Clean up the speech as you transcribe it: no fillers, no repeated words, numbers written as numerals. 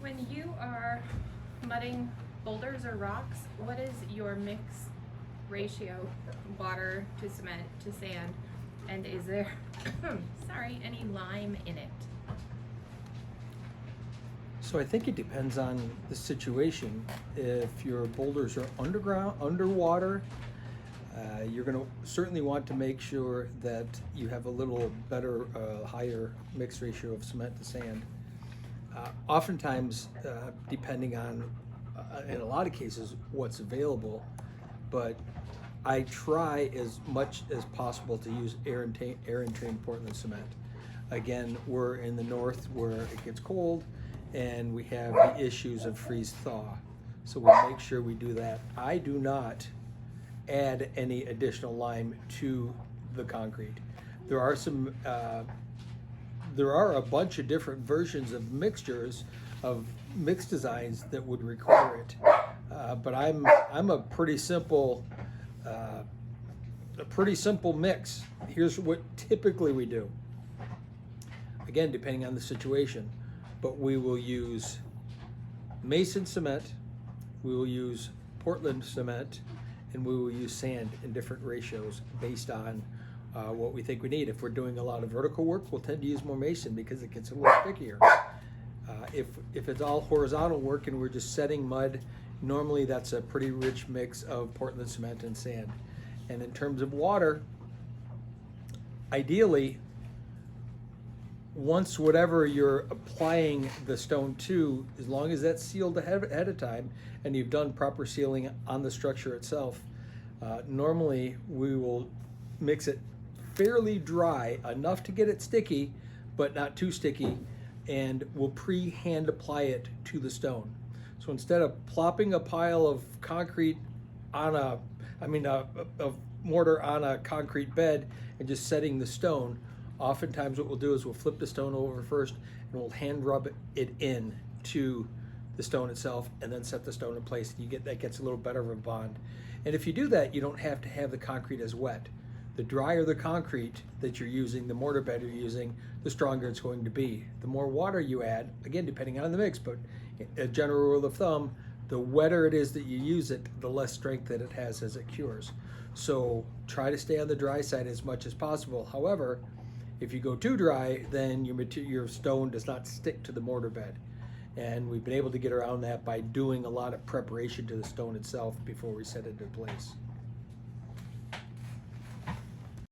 When you are mudding boulders or rocks, what is your mix ratio, water to cement to sand? And is there, any lime in it? So I think it depends on the situation. If your boulders are underwater, you're going to certainly want to make sure that you have a little better, higher mix ratio of cement to sand. Oftentimes, depending on, in a lot of cases, what's available, but I try as much as possible to use air and trained Portland cement. Again, we're in the north where it gets cold and we have the issues of freeze thaw. So we make sure we do that. I do not add any additional lime to the concrete. There are a bunch of different versions of mixtures of mix designs that would require it, but I'm a pretty simple mix. Here's what typically we do. Again, depending on the situation, but we will use Mason cement, we will use Portland cement, and we will use sand in different ratios based on what we think we need. If we're doing a lot of vertical work, we'll tend to use more Mason because it gets a little stickier. If it's all horizontal work and we're just setting mud, normally that's a pretty rich mix of Portland cement and sand. And in terms of water, ideally, once whatever you're applying the stone to, as long as that's sealed ahead of time and you've done proper sealing on the structure itself, normally we will mix it fairly dry, enough to get it sticky, but not too sticky, and we'll pre-hand apply it to the stone. So instead of plopping a pile of concrete on of mortar on a concrete bed and just setting the stone, oftentimes what we'll do is we'll flip the stone over first and we'll hand rub it in to the stone itself and then set the stone in place. That gets a little better of a bond. And if you do that, you don't have to have the concrete as wet. The drier the concrete that you're using, the mortar bed you're using, the stronger it's going to be. The more water you add, again, depending on the mix, but a general rule of thumb, the wetter it is that you use it, the less strength that it has as it cures. So try to stay on the dry side as much as possible. However, if you go too dry, then your stone does not stick to the mortar bed. And we've been able to get around that by doing a lot of preparation to the stone itself before we set it into place.